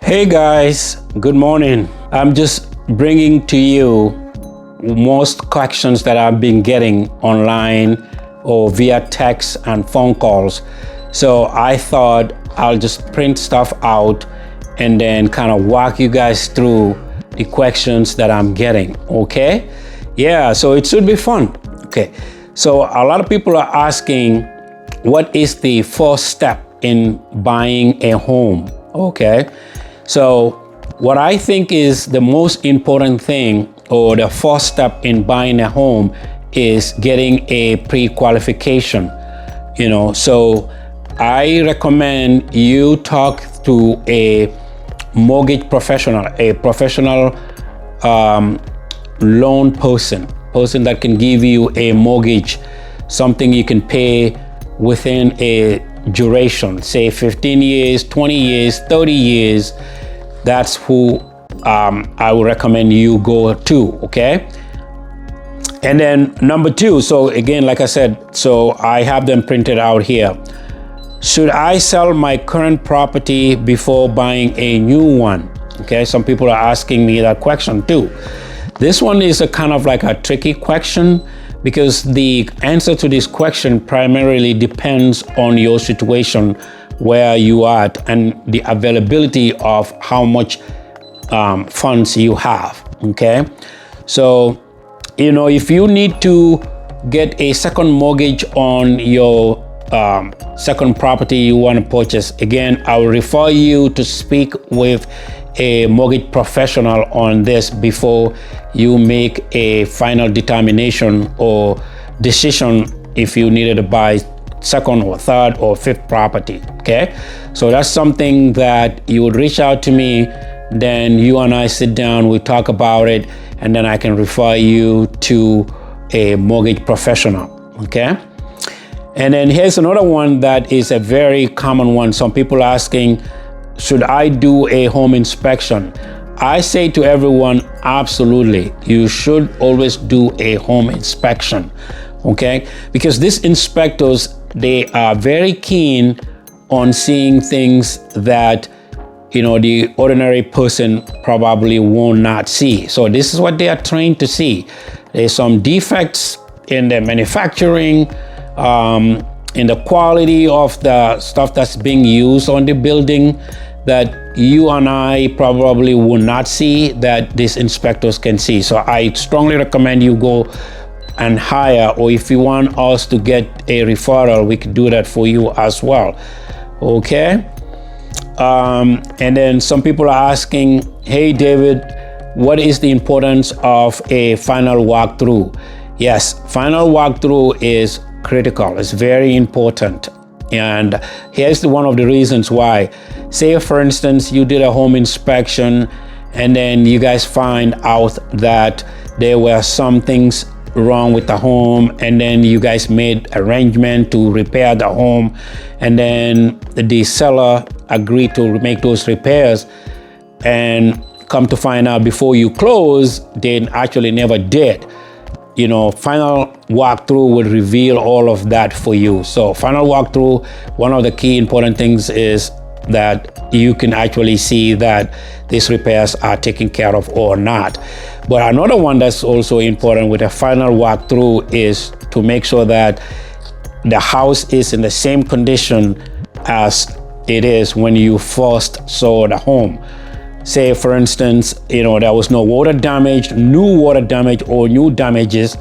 Hey guys, good morning. I'm just bringing to you most questions that I've been getting online or via text and phone calls. So I thought I'll just print stuff out and then kind of walk you guys through the questions that I'm getting, okay? Yeah, so it should be fun. Okay, so a lot of people are asking, what is the first step in buying a home, okay? So what I think is the most important thing or the first step in buying a home is getting a pre-qualification, so I recommend you talk to a mortgage professional, a professional loan person that can give you a mortgage, something you can pay within a duration, say 15 years, 20 years, 30 years. That's who I would recommend you go to, okay? And then number two, so again, like I said, so I have them printed out here. Should I sell my current property before buying a new one? Okay, some people are asking me that question too. This one is a kind of like a tricky question because the answer to this question primarily depends on your situation, where you are at, and the availability of how much funds you have, okay? So, if you need to get a second mortgage on your second property you want to purchase, again, I will refer you to speak with a mortgage professional on this before you make a final determination or decision if you needed to buy second or third or fifth property, okay? So that's something that you would reach out to me, then you and I sit down, we talk about it, and then I can refer you to a mortgage professional, okay? And then here's another one that is a very common one. Some people are asking, should I do a home inspection? I say to everyone, absolutely. You should always do a home inspection, okay? Because these inspectors, they are very keen on seeing things that, the ordinary person probably will not see. So this is what they are trained to see. There's some defects in the manufacturing, in the quality of the stuff that's being used on the building that you and I probably will not see that these inspectors can see. So I strongly recommend you go and hire, or if you want us to get a referral, we could do that for you as well, okay? And then some people are asking, hey David, what is the importance of a final walkthrough? Yes, final walkthrough is critical. It's very important. And here's one of the reasons why. Say, for instance, you did a home inspection and then you guys find out that there were some things wrong with the home, and then you guys made arrangement to repair the home, and then the seller agreed to make those repairs, and come to find out before you close, they actually never did. Final walkthrough will reveal all of that for you. So final walkthrough, one of the key important things is that you can actually see that these repairs are taken care of or not. But another one that's also important with a final walkthrough is to make sure that the house is in the same condition as it is when you first saw the home. Say, for instance, there was no water damage, new water damage, or new damages,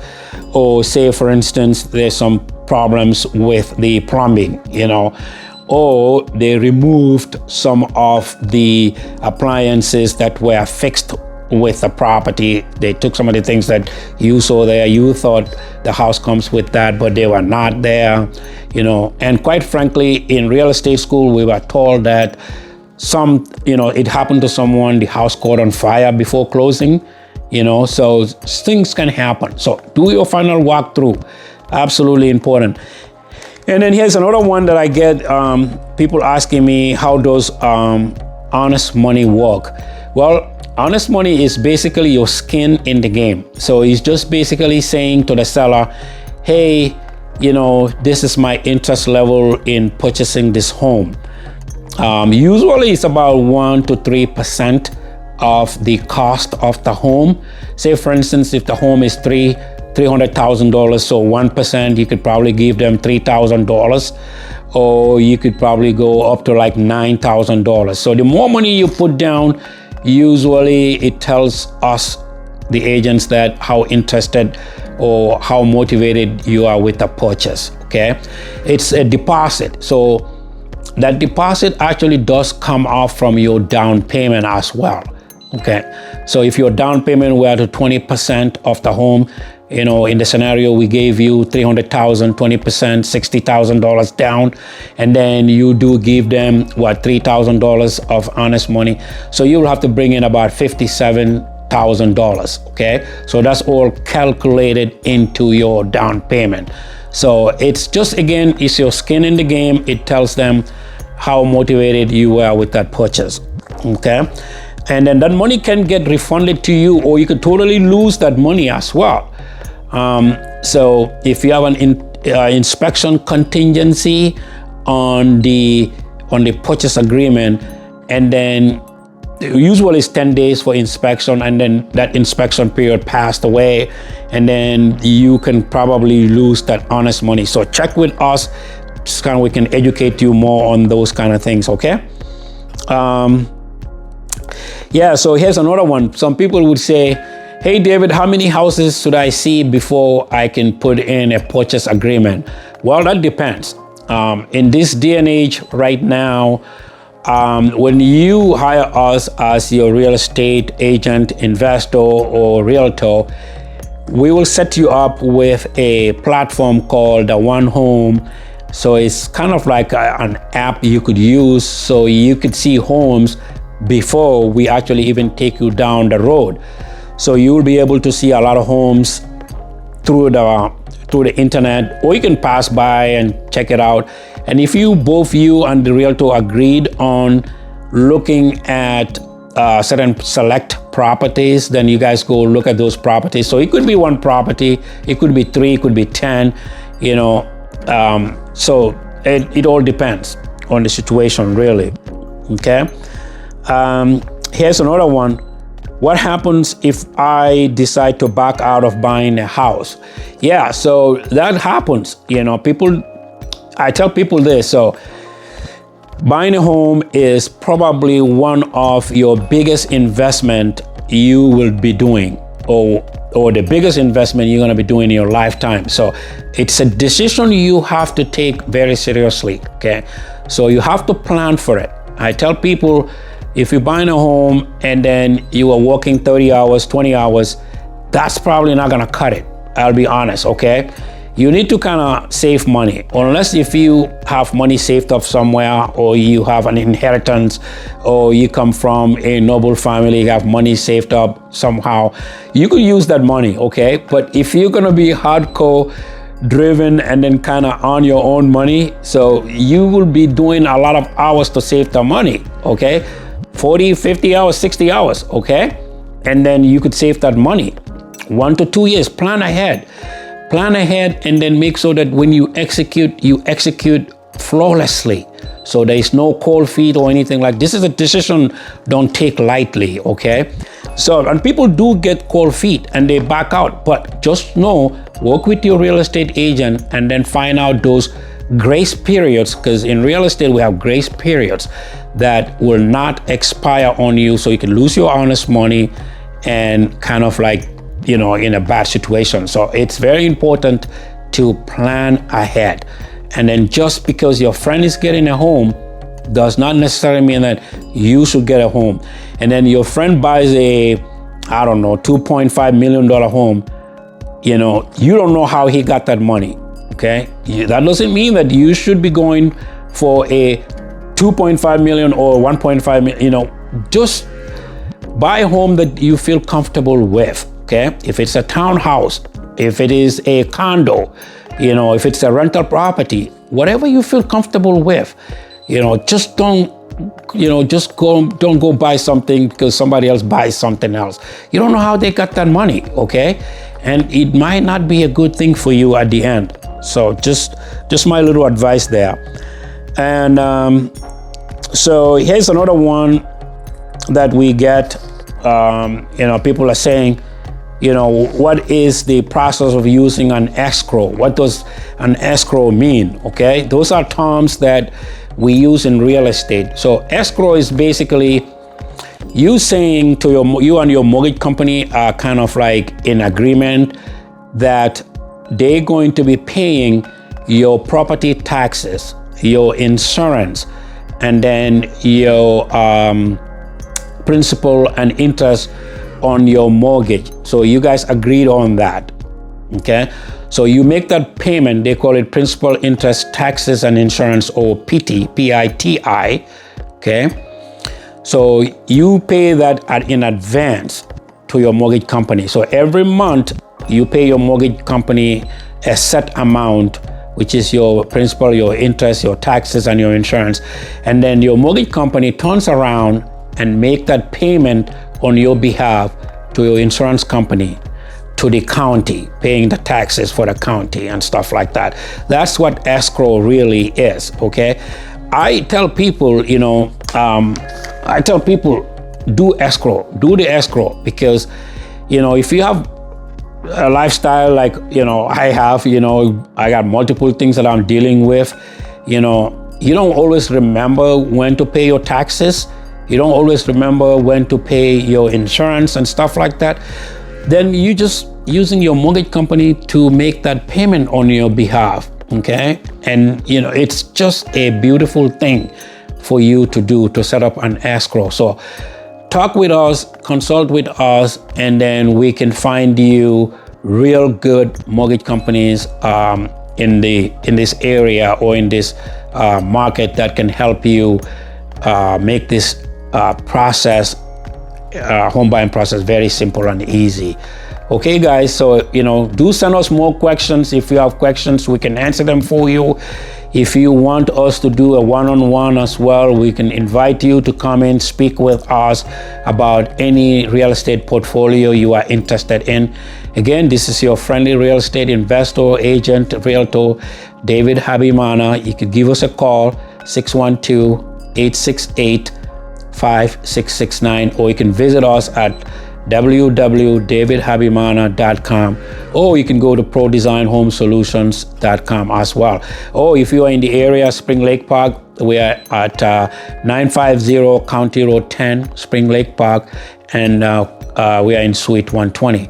or say, for instance, there's some problems with the plumbing, or they removed some of the appliances that were fixed with the property. They took some of the things that you saw there. You thought the house comes with that, but they were not there, And quite frankly, in real estate school, we were told that it happened to someone, the house caught on fire before closing, so things can happen. So do your final walkthrough, absolutely important. And then here's another one that I get, people asking me, how does honest money work? Well, honest money is basically your skin in the game. So it's just basically saying to the seller, hey, this is my interest level in purchasing this home. Usually it's about 1 to 3% of the cost of the home. Say for instance, if the home is $300,000, so 1%, you could probably give them $3,000, or you could probably go up to like $9,000. So the more money you put down, usually it tells us, the agents, that how interested or how motivated you are with the purchase. Okay, it's a deposit, so that deposit actually does come off from your down payment as well. Okay, so if your down payment were to 20% of the home, in the scenario we gave you $300,000, 20%, $60,000 down, and then you do give them $3,000 of honest money, so you will have to bring in about $57,000. Okay, so that's all calculated into your down payment. So it's just, again, it's your skin in the game. It tells them how motivated you are with that purchase. Okay, and then that money can get refunded to you, or you could totally lose that money as well. So if you have an inspection contingency on the purchase agreement, and then usually it's 10 days for inspection, and then that inspection period passed away, and then you can probably lose that honest money. So check with us, just kind of, we can educate you more on those kind of things. Okay. Yeah, so here's another one. Some people would say, hey David, how many houses should I see before I can put in a purchase agreement? Well, that depends. In this day and age right now, when you hire us as your real estate agent, investor, or realtor, we will set you up with a platform called the One Home. So it's kind of like an app you could use, so you could see homes before we actually even take you down the road. So you'll be able to see a lot of homes through the internet, or you can pass by and check it out. And if you and the realtor agreed on looking at certain select properties, then you guys go look at those properties. So it could be one property, it could be 3, it could be 10, so it all depends on the situation, really. Okay. Here's another one. What happens if I decide to back out of buying a house? Yeah, so that happens. I tell people this. So buying a home is probably one of your biggest investment you will be doing, or the biggest investment you're going to be doing in your lifetime. So it's a decision you have to take very seriously. Okay, so you have to plan for it. I tell people, if you're buying a home and then you are working 30 hours, 20 hours, that's probably not gonna cut it. I'll be honest, okay? You need to kind of save money, unless if you have money saved up somewhere, or you have an inheritance, or you come from a noble family, you have money saved up somehow, you could use that money, okay? But if you're gonna be hardcore driven and then kind of on your own money, so you will be doing a lot of hours to save the money, okay? 40, 50 hours, 60 hours, okay? And then you could save that money. 1 to 2 years, plan ahead, and then make sure that when you execute flawlessly. So there is no cold feet or anything like this. Is a decision don't take lightly, okay? So, and people do get cold feet and they back out, but just know, work with your real estate agent and then find out those grace periods, because in real estate we have grace periods that will not expire on you, so you can lose your honest money and kind of like, in a bad situation. So it's very important to plan ahead. And then just because your friend is getting a home does not necessarily mean that you should get a home. And then your friend buys a, $2.5 million home, you don't know how he got that money. Okay, that doesn't mean that you should be going for a 2.5 million or 1.5 million. Just buy a home that you feel comfortable with. Okay, if it's a townhouse, if it is a condo, if it's a rental property, whatever you feel comfortable with, just don't go buy something because somebody else buys something else. You don't know how they got that money. Okay, and it might not be a good thing for you at the end. So just my little advice there. And So here's another one that we get. People are saying, what is the process of using an escrow? What does an escrow mean? Okay, those are terms that we use in real estate. So escrow is basically you saying to you and your mortgage company are kind of like in agreement that they're going to be paying your property taxes, your insurance, and then your principal and interest on your mortgage. So you guys agreed on that. Okay, so you make that payment. They call it principal, interest, taxes, and insurance, or PITI. Okay, so you pay that in advance to your mortgage company. So every month you pay your mortgage company a set amount, which is your principal, your interest, your taxes, and your insurance. And then your mortgage company turns around and make that payment on your behalf to your insurance company, to the county, paying the taxes for the county and stuff like that. That's what escrow really is, okay? I tell people, do the escrow, because, if you have a lifestyle like, I have, I got multiple things that I'm dealing with, you don't always remember when to pay your taxes. You don't always remember when to pay your insurance and stuff like that. Then you just using your mortgage company to make that payment on your behalf, okay? And, it's just a beautiful thing for you to do, to set up an escrow. So talk with us, consult with us, and then we can find you real good mortgage companies in this area or in this market that can help you make this home buying process very simple and easy. Okay, guys, so do send us more questions. If you have questions, we can answer them for you. If you want us to do a one-on-one as well, we can invite you to come and speak with us about any real estate portfolio you are interested in. Again, this is your friendly real estate investor, agent, realtor, David Habimana. You could give us a call, 612-868-5669, or you can visit us at www.davidhabimana.com, or you can go to prodesignhomesolutions.com as well. Or if you are in the area, Spring Lake Park, we are at 950 County Road 10, Spring Lake Park, and we are in Suite 120.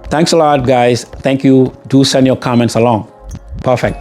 Thanks a lot, guys. Thank you. Do send your comments along. Perfect.